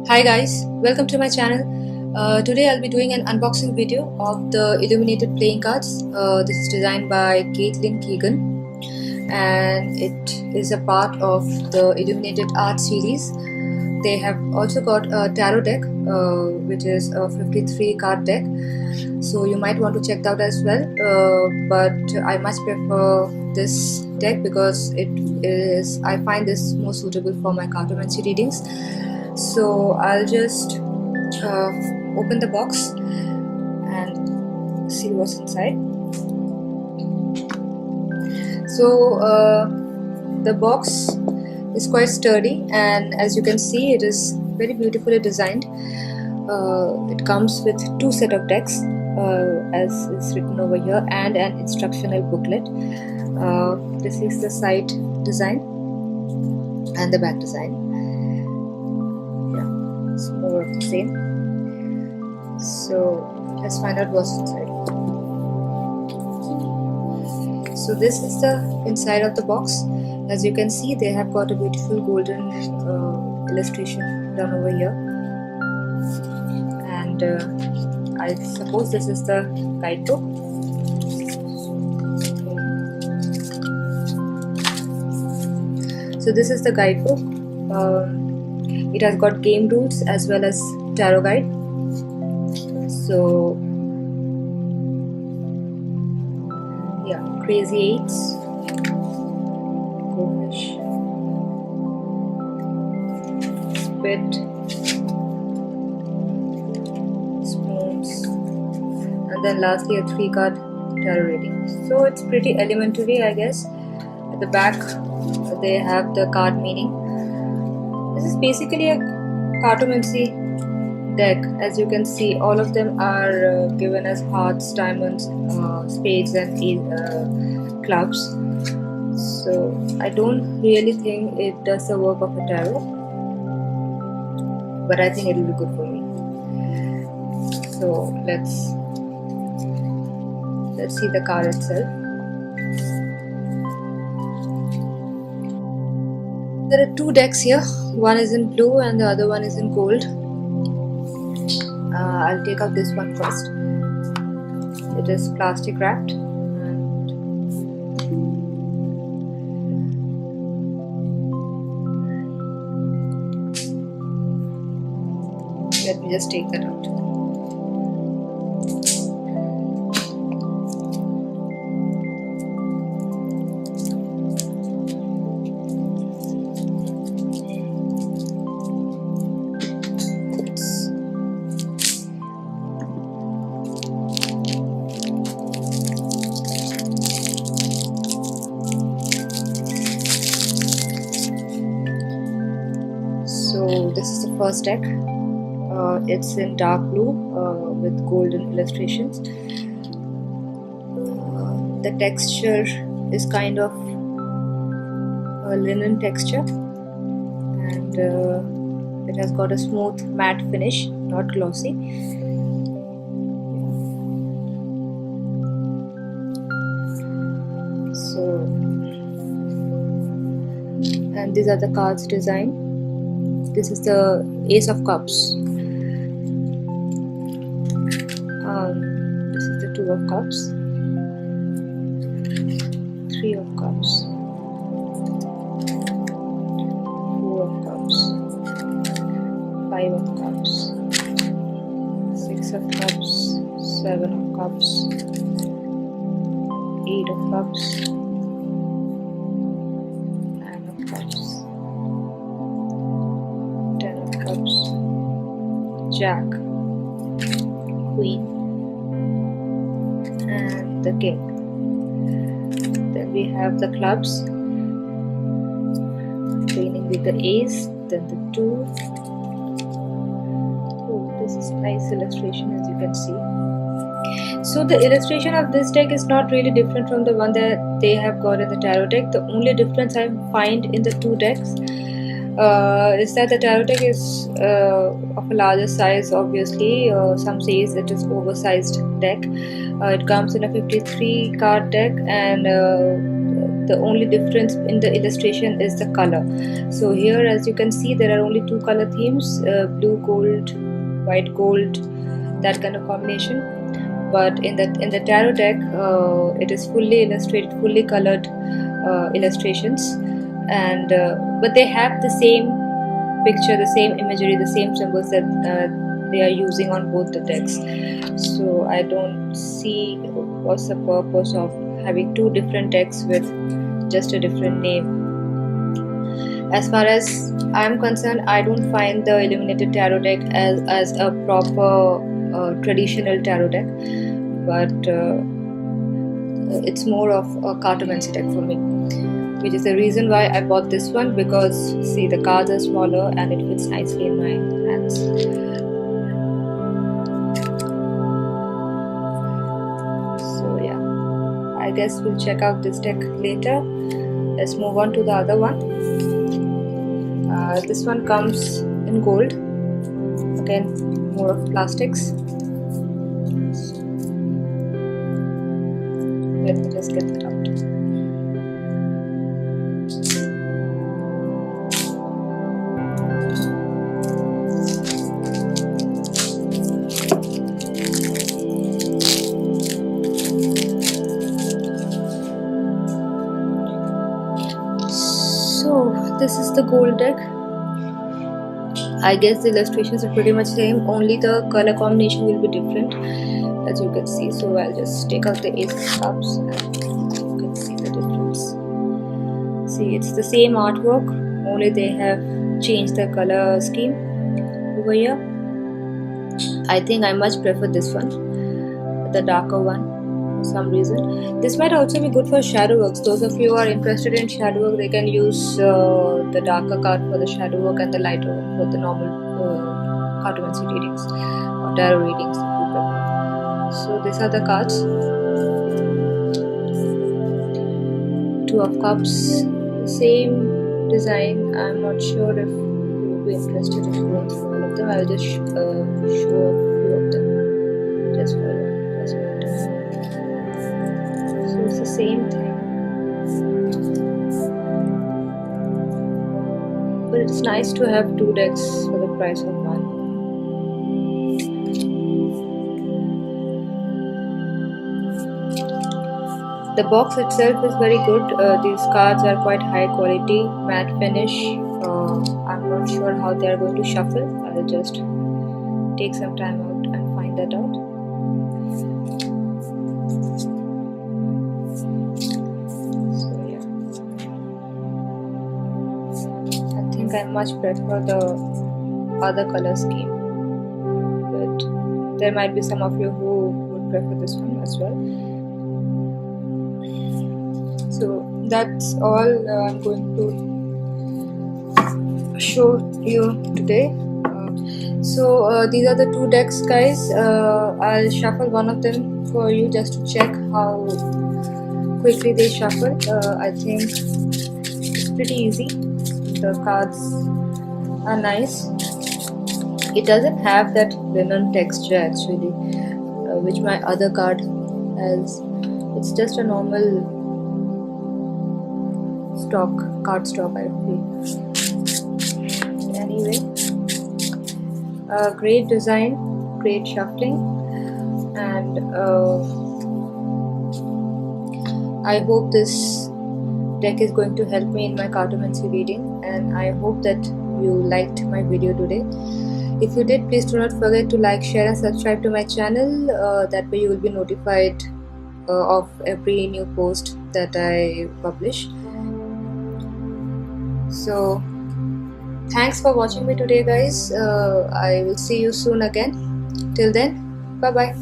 Hi guys, welcome to my channel. Today I'll be doing an unboxing video of the Illuminated playing cards. This is designed by Caitlin Keegan and it is a part of the Illuminated art series. They have also got a tarot deck which is a 53 card deck, so you might want to check that out as well, but I much prefer this deck because I find this more suitable for my Cartomancy readings. So I'll just open the box and see what's inside. So the box is quite sturdy, and as you can see, it is very beautifully designed. It comes with two set of decks, as is written over here, and an instructional booklet. This is the side design and the back design. It's more of the same. So let's find out what's inside. So this is the inside of the box. As you can see, they have got a beautiful golden illustration done over here, and I suppose this is the guidebook. So this is the guidebook. It has got game rules as well as tarot guide. So yeah, crazy eights, goldfish, spit, spoons, and then lastly a 3-card tarot reading. So it's pretty elementary, I guess. At the back they have the card meaning. This is basically a Cartomancy deck. As you can see, all of them are given as hearts, diamonds, spades and clubs. So I don't really think it does the work of a tarot, but I think it will be good for me. So let's see the card itself. There are two decks here. One is in blue and the other one is in gold. I'll take out this one first. It is plastic wrapped. Let me just take that out. So this is the first deck. It's in dark blue with golden illustrations. The texture is kind of a linen texture, and it has got a smooth matte finish, not glossy. So, and these are the cards design. This is the Ace of Cups. This is the 2 of Cups, 3 of Cups, 4 of Cups, 5 of Cups, 6 of Cups, 7 of Cups, 8 of Cups, 9 of Cups, 10 of Cups, Jack, Queen, and the King. Then we have the clubs, beginning with the Ace, then the 2. Oh, this is nice illustration, as you can see. So the illustration of this deck is not really different from the one that they have got in the tarot deck. The only difference I find in the two decks is that the tarot deck is of a larger size. Obviously, some says it is oversized deck. It comes in a 53 card deck, and The only difference in the illustration is the color. So here, as you can see, there are only two color themes, blue gold, white gold, that kind of combination. But in the tarot deck, it is fully illustrated, fully colored illustrations, and but they have the same picture, the same imagery, the same symbols that they are using on both the decks. So I don't see what's the purpose of having two different decks with just a different name. As far as I'm concerned, I don't find the Illuminated Tarot deck as a proper traditional tarot deck, but it's more of a Cartomancy deck for me, which is the reason why I bought this one, because see, the cards are smaller and it fits nicely in my hands. So yeah, I guess we'll check out this deck later. Let's move on to the other one. This one comes in gold, again more of plastics. Let me just get that out. So this is the gold deck. I guess the illustrations are pretty much same, only the color combination will be different, as you can see. So I'll just take out the Ace of Cups and you can see the difference. See, it's the same artwork, only they have changed the color scheme over here. I think I much prefer this one, the darker one, for some reason. This might also be good for shadow works. Those of you who are interested in shadow work, they can use the darker card for the shadow work and the lighter one for the normal Cartomancy readings or tarot readings if you prefer. So these are the cards. Two of Cups, same design. I'm not sure if you'll be interested in going through all of them. I'll just show a few of them just for your perspective. So it's the same thing, but it's nice to have two decks for the price of one. The box itself is very good. These cards are quite high quality, matte finish. I'm not sure how they are going to shuffle. I'll just take some time out and find that out. I much prefer the other color scheme, but there might be some of you who would prefer this one as well. So that's all I'm going to show you today. So these are the two decks, guys. I'll shuffle one of them for you just to check how quickly they shuffle. I think it's pretty easy. The cards are nice. It doesn't have that linen texture actually, which my other card has. It's just a normal card stock, I feel. Anyway, great design, great shuffling, and I hope this deck is going to help me in my Cartomancy reading, and I hope that you liked my video today. If you did, please do not forget to like, share and subscribe to my channel. That way you will be notified of every new post that I publish. So thanks for watching me today, guys. I will see you soon again. Till then, bye bye.